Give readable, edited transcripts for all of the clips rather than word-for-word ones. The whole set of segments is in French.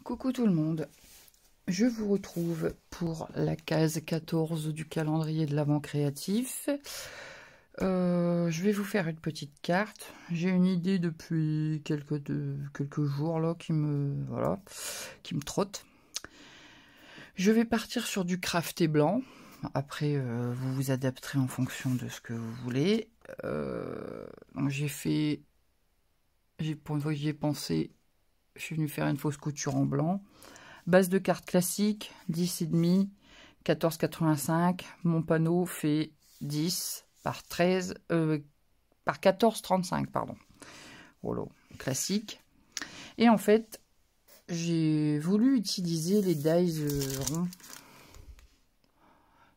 Coucou tout le monde, je vous retrouve pour la case 14 du calendrier de l'Avent créatif. Je vais vous faire une petite carte. J'ai une idée depuis quelques jours là qui me trotte. Je vais partir sur du crafté blanc. Après, vous vous adapterez en fonction de ce que vous voulez. Donc pour une fois que j'y ai pensé, je suis venu faire une fausse couture en blanc. Base de carte classique, 10,5, 14,85. Mon panneau fait 10 par 13, par 14,35, pardon. Voilà, classique. Et en fait, j'ai voulu utiliser les dies ronds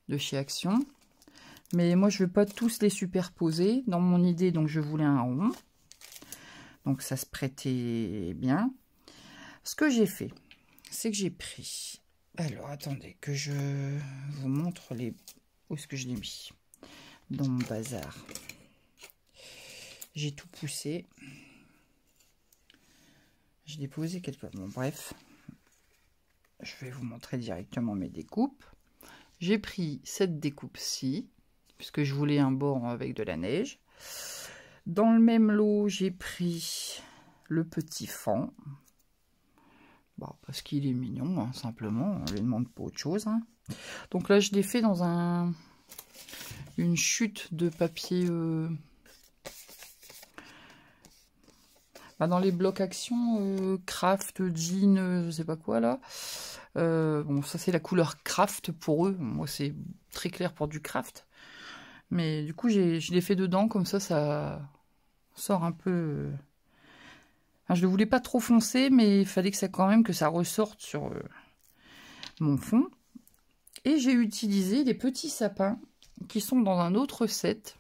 de chez Action. Mais moi, je ne veux pas tous les superposer. Dans mon idée, donc je voulais un rond. Donc ça se prêtait bien. Ce que j'ai fait, c'est que j'ai pris... Alors, attendez, que je vous montre où est-ce que je l'ai mis. Dans mon bazar. J'ai tout poussé. Je l'ai posé quelque part. Bon, bref. Je vais vous montrer directement mes découpes. J'ai pris cette découpe-ci, puisque je voulais un bord avec de la neige. Dans le même lot, j'ai pris le petit fond. Bon, parce qu'il est mignon, hein, simplement. On ne lui demande pas autre chose. Hein. Donc là, je l'ai fait dans une chute de papier. Dans les blocs Action, craft, jean, je sais pas quoi là. Bon, ça c'est la couleur craft pour eux. Moi, c'est très clair pour du craft. Mais du coup, je l'ai fait dedans, comme ça sort un peu... Enfin, je ne voulais pas trop foncer, mais il fallait quand même que ça ressorte sur mon fond. Et j'ai utilisé les petits sapins qui sont dans un autre set.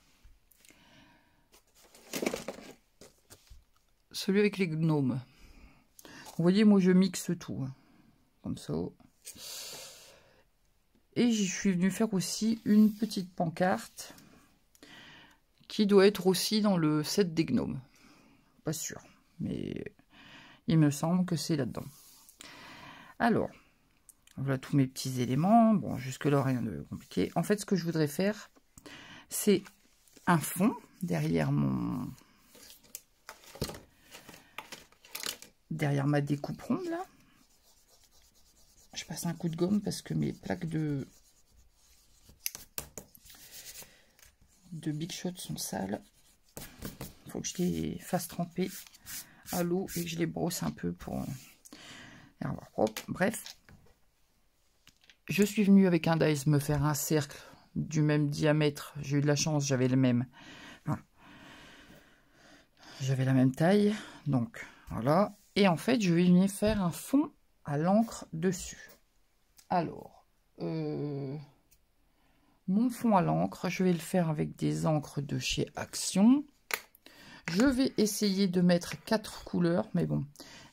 Celui avec les gnomes. Vous voyez, moi je mixe tout. Hein, comme ça. Et je suis venue faire aussi une petite pancarte qui doit être aussi dans le set des gnomes. Pas sûr, mais il me semble que c'est là-dedans. Alors, voilà tous mes petits éléments. Bon, jusque-là, rien de compliqué. En fait, ce que je voudrais faire, c'est un fond derrière ma découpe ronde, là. Je passe un coup de gomme parce que mes plaques de Big Shot sont sales. Il faut que je les fasse tremper à l'eau et que je les brosse un peu pour les avoir propres. Bref, je suis venue avec un dies me faire un cercle du même diamètre. J'ai eu de la chance, j'avais le même. Voilà. J'avais la même taille. Donc, voilà. Et en fait, je vais venir faire un fond à l'encre dessus. Alors, mon fond à l'encre, je vais le faire avec des encres de chez Action. Je vais essayer de mettre 4 couleurs, mais bon,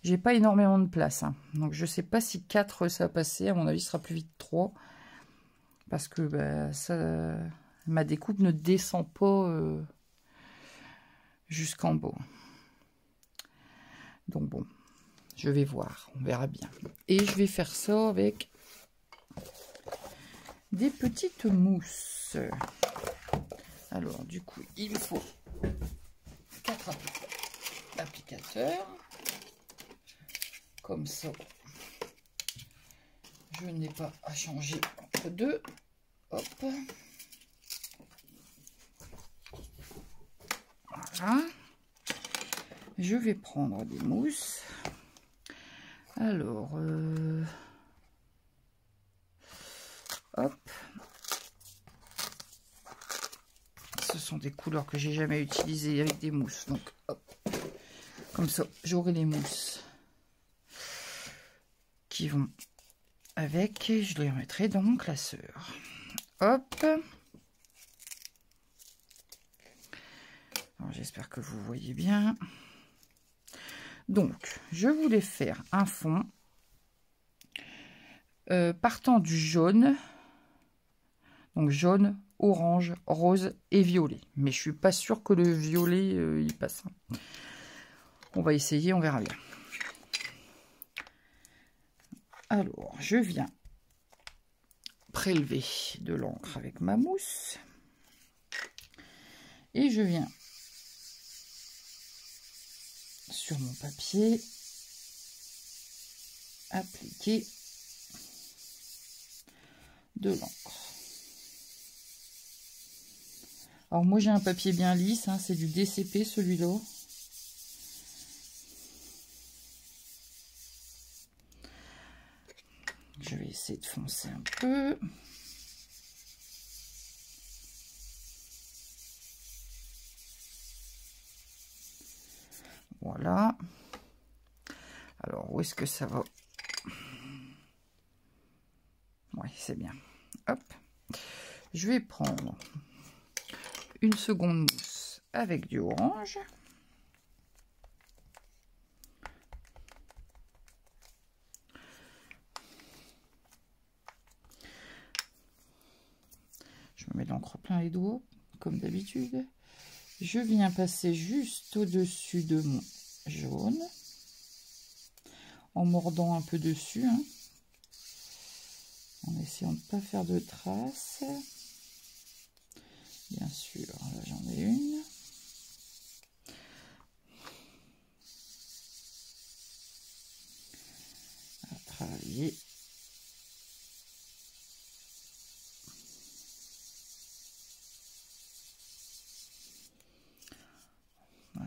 j'ai pas énormément de place. Hein. Donc, je sais pas si 4 ça va passer. À mon avis, ce sera plus vite 3. Parce que ma découpe ne descend pas jusqu'en bas. Donc, bon, je vais voir. On verra bien. Et je vais faire ça avec des petites mousses. Alors, du coup, il me faut 4 applicateurs. Comme ça, je n'ai pas à changer entre deux. Hop. Voilà. Je vais prendre des mousses. Alors, hop. Ce sont des couleurs que j'ai jamais utilisées avec des mousses. Donc, hop. Comme ça, j'aurai les mousses qui vont avec. Et je les remettrai dans mon classeur. Hop. J'espère que vous voyez bien. Donc, je voulais faire un fond partant du jaune. Donc, jaune, orange, rose et violet. Mais je suis pas sûre que le violet, il passe. On va essayer, on verra bien. Alors, je viens prélever de l'encre avec ma mousse. Et je viens sur mon papier appliquer de l'encre. Alors moi j'ai un papier bien lisse, hein, c'est du DCP celui-là. Je vais essayer de foncer un peu. Voilà. Alors où est-ce que ça va? Oui, c'est bien. Hop. Je vais prendre une seconde mousse avec du orange. Je me mets l'encre plein les doigts, comme d'habitude. Je viens passer juste au-dessus de mon jaune, en mordant un peu dessus, hein, en essayant de ne pas faire de traces. Bien sûr, là j'en ai une. À travailler.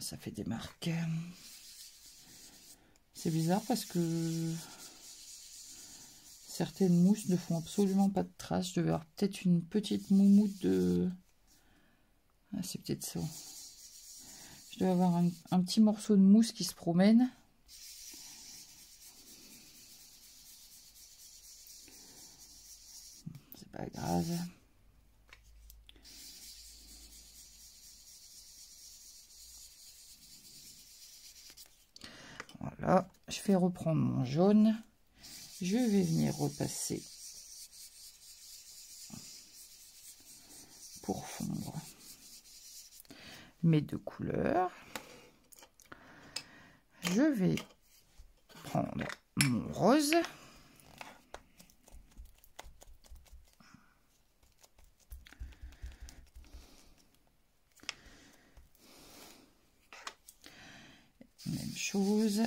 Ça fait des marques. C'est bizarre parce que certaines mousses ne font absolument pas de traces. Je devais avoir peut-être une petite moumoute de... Ah, c'est peut-être ça. Je dois avoir un petit morceau de mousse qui se promène. C'est pas grave. Voilà, je vais reprendre mon jaune. Je vais venir repasser pour fondre mes deux couleurs. Je vais prendre mon rose. Même chose.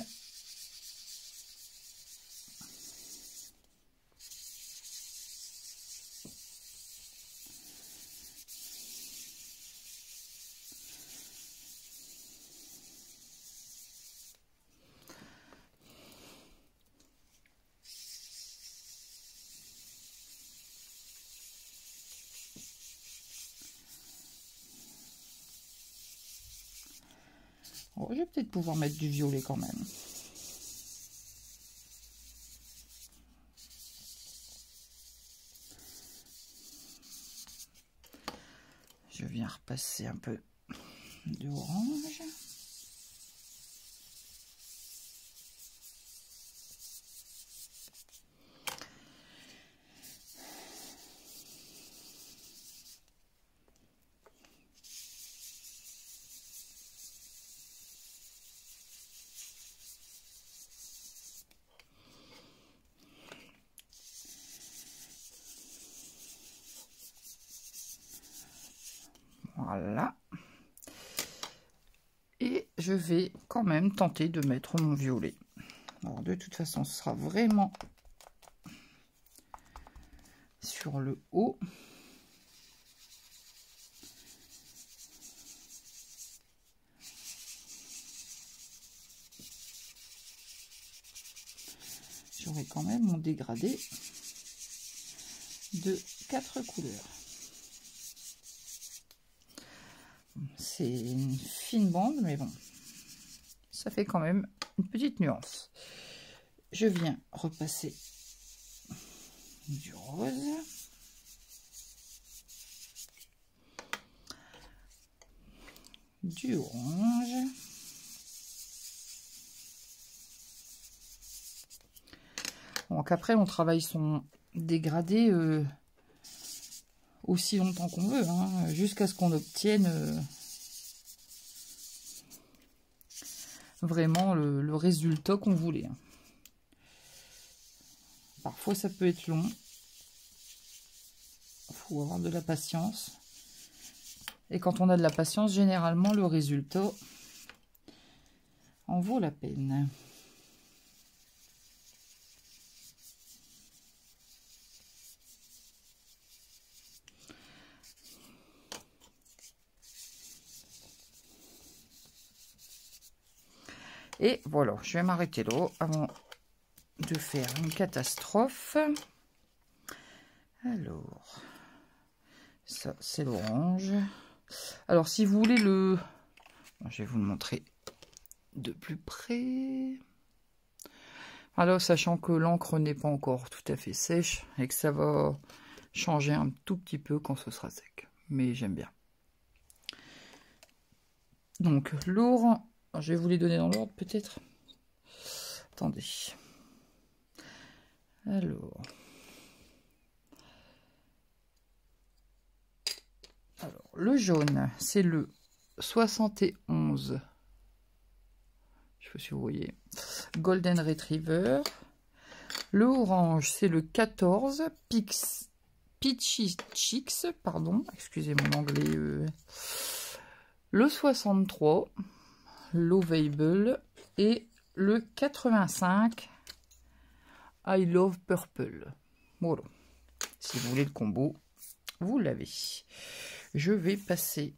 Oh, je vais peut-être pouvoir mettre du violet quand même. Je viens repasser un peu d'orange. Voilà. Et je vais quand même tenter de mettre mon violet. Alors de toute façon, ce sera vraiment sur le haut. J'aurai quand même mon dégradé de 4 couleurs. C'est une fine bande, mais bon, ça fait quand même une petite nuance. Je viens repasser du rose. Du orange. Donc après, on travaille son dégradé aussi longtemps qu'on veut, hein, jusqu'à ce qu'on obtienne vraiment le résultat qu'on voulait. Parfois, ça peut être long. Il faut avoir de la patience. Et quand on a de la patience, généralement, le résultat en vaut la peine. Et voilà, je vais m'arrêter là avant de faire une catastrophe. Alors, ça c'est l'orange. Alors si vous voulez le... Je vais vous le montrer de plus près. Alors, sachant que l'encre n'est pas encore tout à fait sèche et que ça va changer un tout petit peu quand ce sera sec. Mais j'aime bien. Donc, l'orange... Je vais vous les donner dans l'ordre peut-être. Attendez. Alors, le jaune, c'est le 71. Je sais pas si vous voyez. Golden Retriever. Le orange, c'est le 14. Peachy Chicks, pardon. Excusez mon anglais. Le 63. Lovable. Et le 85. I Love Purple. Voilà. Si vous voulez le combo, vous l'avez. Je vais passer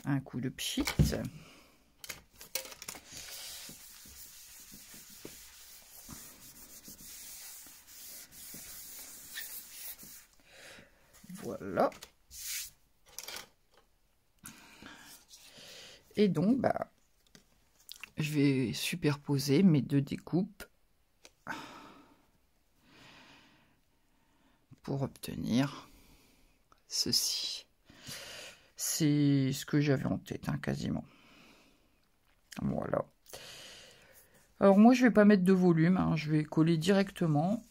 un coup de pchit. Voilà. Et donc, bah, je vais superposer mes deux découpes pour obtenir ceci. C'est ce que j'avais en tête, hein, quasiment. Voilà. Alors moi, je vais pas mettre de volume, hein, je vais coller directement.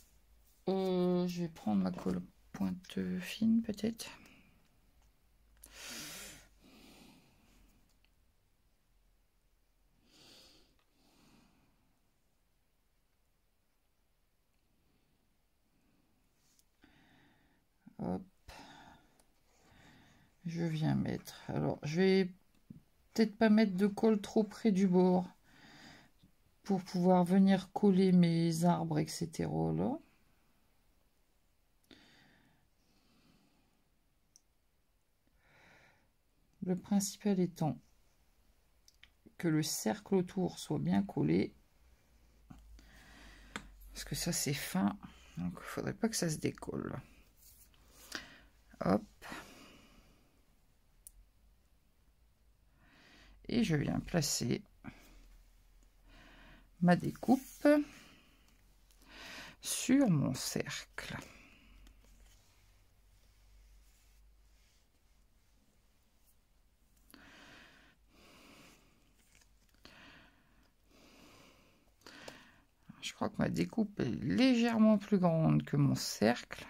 Je vais prendre ma colle pointe fine, peut-être. Hop. Je viens mettre. Alors, je vais peut-être pas mettre de colle trop près du bord pour pouvoir venir coller mes arbres, etc. là. Le principal étant que le cercle autour soit bien collé. Parce que ça, c'est fin. Donc, il ne faudrait pas que ça se décolle. Hop. Et je viens placer ma découpe sur mon cercle. Je crois que ma découpe est légèrement plus grande que mon cercle.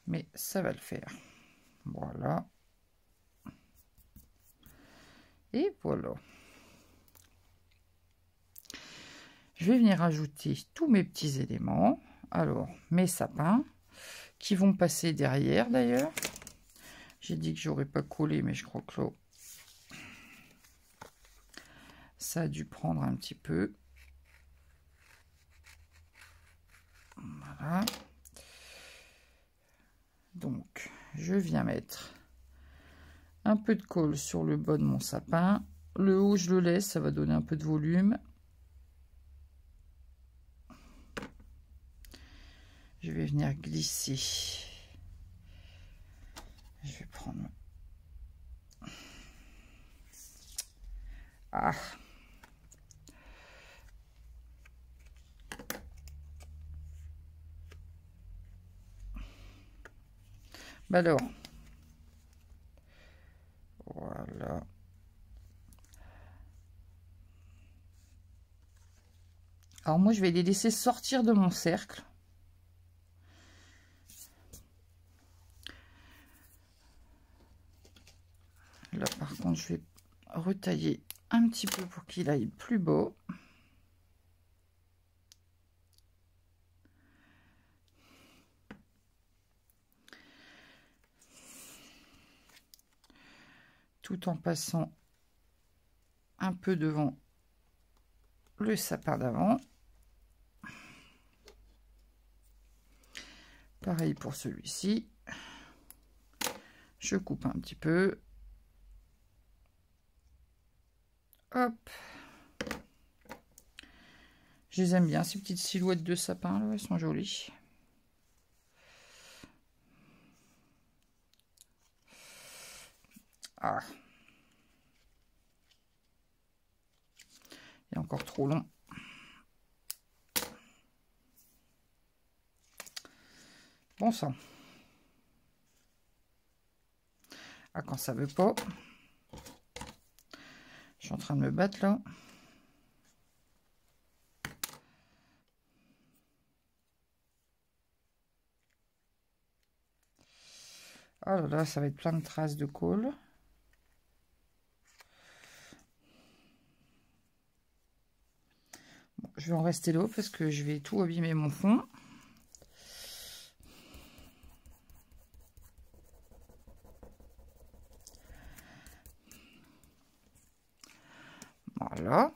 Mais ça va le faire. Voilà. Et voilà. Je vais venir ajouter tous mes petits éléments. Alors, mes sapins qui vont passer derrière d'ailleurs. J'ai dit que j'aurais pas collé, mais je crois que là, ça a dû prendre un petit peu. Voilà. Donc, je viens mettre un peu de colle sur le bas de mon sapin. Le haut, je le laisse, ça va donner un peu de volume. Je vais venir glisser. Je vais prendre... Ah! Bah alors... Voilà. Alors moi, je vais les laisser sortir de mon cercle. Là, par contre, je vais retailler un petit peu pour qu'il aille plus beau. Tout en passant un peu devant le sapin d'avant. Pareil pour celui-ci. Je coupe un petit peu. Hop. Je les aime bien, ces petites silhouettes de sapin, là, elles sont jolies. Ah. Il est encore trop long. Bon sang. Ah, quand ça veut pas. Je suis en train de me battre là. Oh là là, ça va être plein de traces de colle. Bon, je vais en rester là parce que je vais tout abîmer mon fond. Voilà.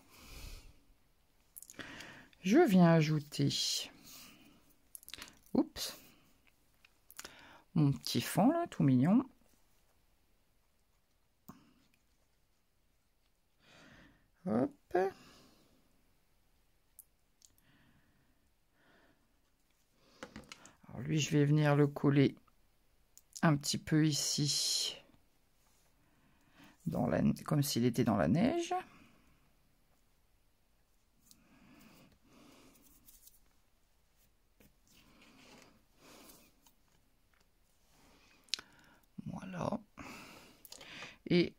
Je viens ajouter, oups, mon petit fond là, tout mignon. Hop. Alors lui, je vais venir le coller un petit peu ici, dans la, comme s'il était dans la neige. Voilà. Et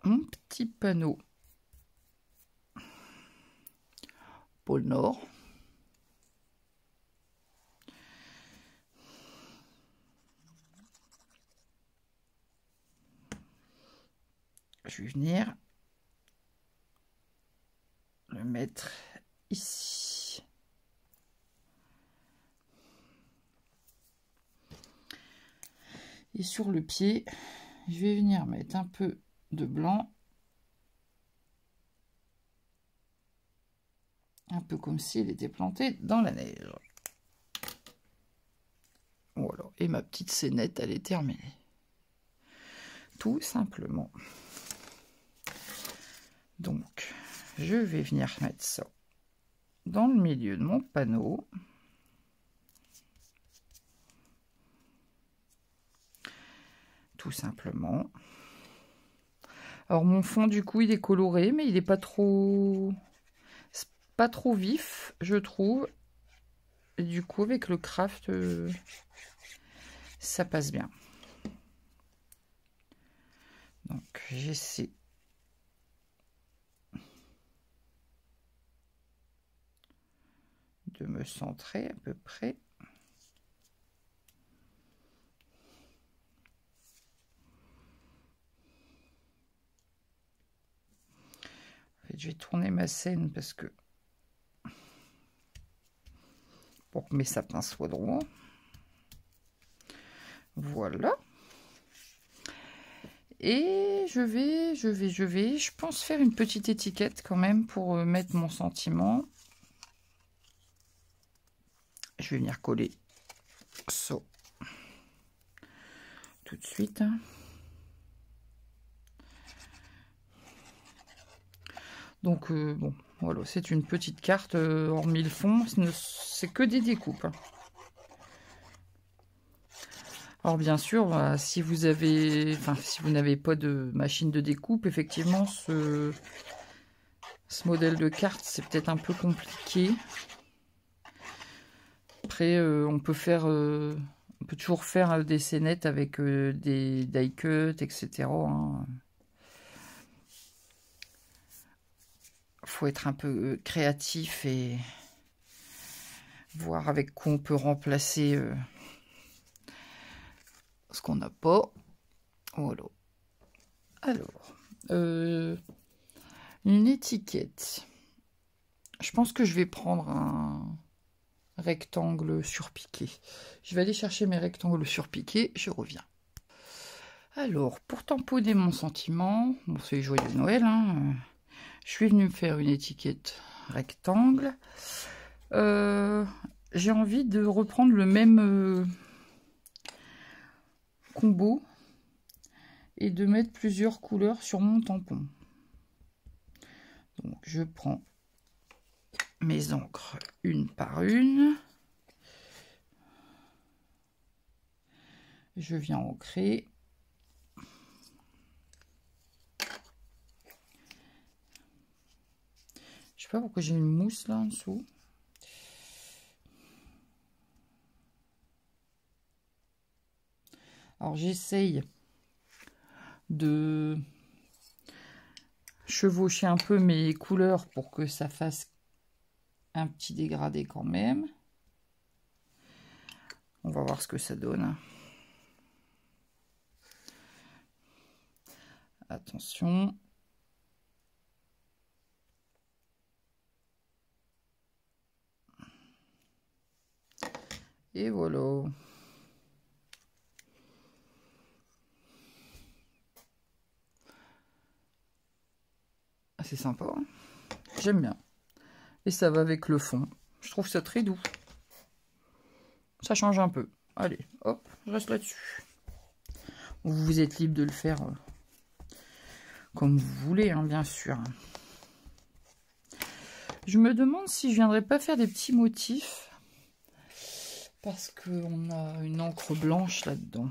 mon petit panneau pôle Nord. Je vais venir le mettre ici. Et sur le pied, je vais venir mettre un peu de blanc. Un peu comme s'il était planté dans la neige. Voilà. Et ma petite scénette, elle est terminée. Tout simplement. Donc, je vais venir mettre ça dans le milieu de mon panneau. Tout simplement. Alors, mon fond, du coup, il est coloré, mais il n'est pas trop... pas trop vif, je trouve. Et du coup, avec le craft, ça passe bien. Donc, j'essaie de me centrer à peu près. En fait, je vais tourner ma scène parce que pour que mes sapins soient droits. Voilà. Et je pense faire une petite étiquette quand même pour mettre mon sentiment. Je vais venir coller ça tout de suite. Donc bon, voilà, c'est une petite carte, hormis le fond, c'est que des découpes. Alors bien sûr, si vous avez, si vous n'avez pas de machine de découpe, effectivement, ce modèle de carte, c'est peut-être un peu compliqué. Après, on peut toujours faire des scénettes avec des die cuts, etc. Hein. Faut être un peu créatif et voir avec quoi on peut remplacer ce qu'on n'a pas. Voilà. Alors, Une étiquette. Je pense que je vais prendre un rectangle surpiqué. Je vais aller chercher mes rectangles surpiqués, je reviens. Alors, pour tamponner mon sentiment, bon, c'est joyeux Noël, hein, je suis venue me faire une étiquette rectangle. J'ai envie de reprendre le même combo et de mettre plusieurs couleurs sur mon tampon. Donc, je prends mes encres une par une. Je viens ancrer. Je sais pas pourquoi j'ai une mousse là en dessous. Alors j'essaye de chevaucher un peu mes couleurs pour que ça fasse un petit dégradé quand même. On va voir ce que ça donne. Attention. Et voilà. C'est sympa. Hein, j'aime bien. Et ça va avec le fond. Je trouve ça très doux. Ça change un peu. Allez, hop, je reste là-dessus. Vous êtes libre de le faire comme vous voulez, hein, bien sûr. Je me demande si je viendrais pas faire des petits motifs. Parce qu'on a une encre blanche là-dedans.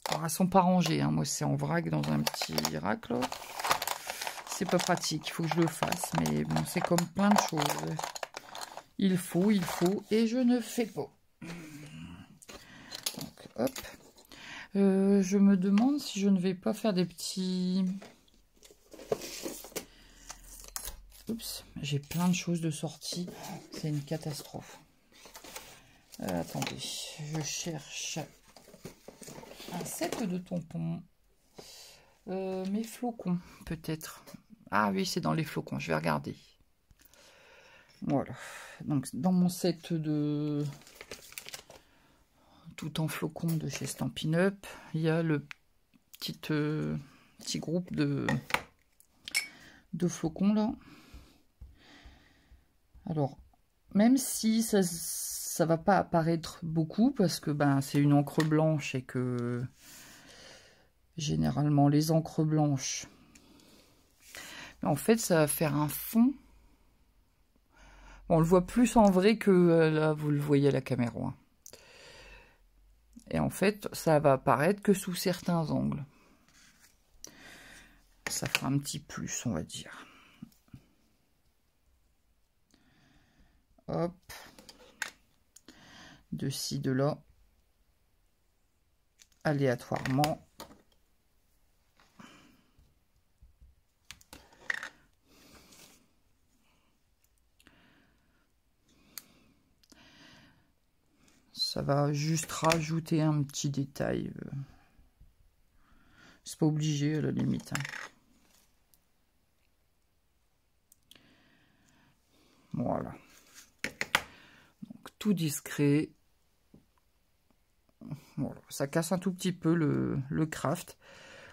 Alors, elles sont pas rangées. Hein. Moi, c'est en vrac dans un petit rack, là. C'est pas pratique. Il faut que je le fasse. Mais bon, c'est comme plein de choses. Il faut, et je ne fais pas. Donc, hop. Je me demande si je ne vais pas faire des petits... Oups, j'ai plein de choses de sortie. C'est une catastrophe. Attendez, je cherche un set de tampons. Mes flocons, peut-être. Ah oui, c'est dans les flocons, je vais regarder. Voilà. Donc, dans mon set de tout en flocons de chez Stampin' Up, il y a le petit groupe de flocons là. Alors, même si ça va pas apparaître beaucoup parce que ben c'est une encre blanche et que généralement les encres blanches, en fait ça va faire un fond. On le voit plus en vrai que là vous le voyez à la caméra. Et en fait ça va apparaître que sous certains angles. Ça fera un petit plus, on va dire. Hop. De ci, de là. Aléatoirement. Ça va juste rajouter un petit détail. C'est pas obligé à la limite. Hein. Voilà. Donc, tout discret. Voilà. Ça casse un tout petit peu le craft.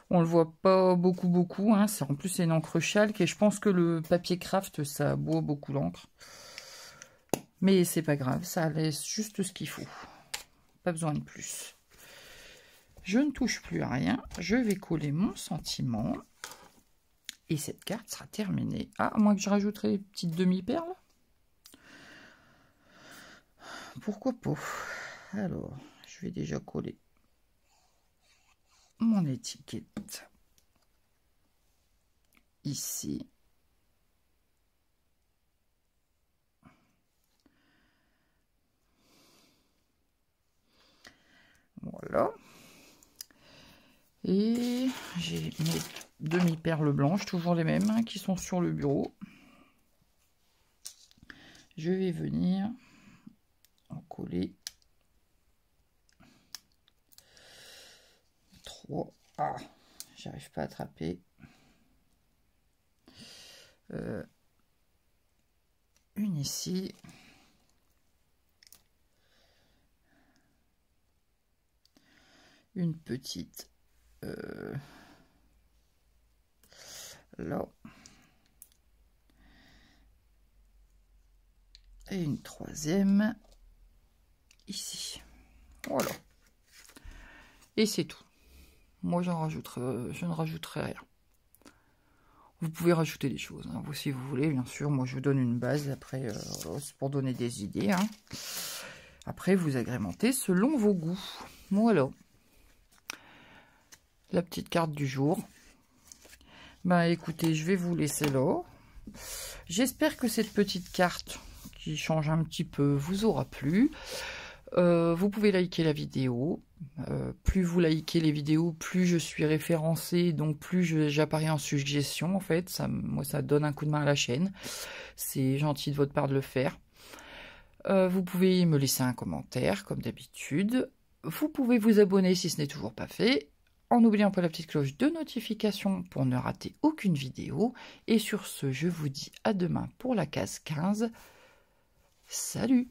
On le voit pas beaucoup. Hein. En plus, c'est une encre chalk et je pense que le papier craft, ça boit beaucoup l'encre. Mais c'est pas grave, ça laisse juste ce qu'il faut. Pas besoin de plus. Je ne touche plus à rien. Je vais coller mon sentiment. Et cette carte sera terminée. Ah, à moins que je rajouterai des petites demi-perles. Pourquoi pas? Alors, je vais déjà coller mon étiquette. Ici. Voilà. Et j'ai mes demi-perles blanches, toujours les mêmes, hein, qui sont sur le bureau. Je vais venir en coller 3. Ah, j'arrive pas à attraper. Une ici. Une petite là. Et une troisième ici. Voilà. Et c'est tout. Moi, je ne rajouterai rien. Vous pouvez rajouter des choses, hein, vous, si vous voulez, bien sûr. Moi, je vous donne une base. Après, c'est pour donner des idées. Hein. Après, vous agrémentez selon vos goûts. Voilà. La petite carte du jour. Ben, écoutez, je vais vous laisser là. J'espère que cette petite carte qui change un petit peu vous aura plu. Vous pouvez liker la vidéo. Plus vous likez les vidéos, plus je suis référencée, donc plus j'apparais en suggestion. En fait, moi, ça donne un coup de main à la chaîne. C'est gentil de votre part de le faire. Vous pouvez me laisser un commentaire, comme d'habitude. Vous pouvez vous abonner si ce n'est toujours pas fait, en n'oubliant pas la petite cloche de notification pour ne rater aucune vidéo. Et sur ce, je vous dis à demain pour la case 15. Salut!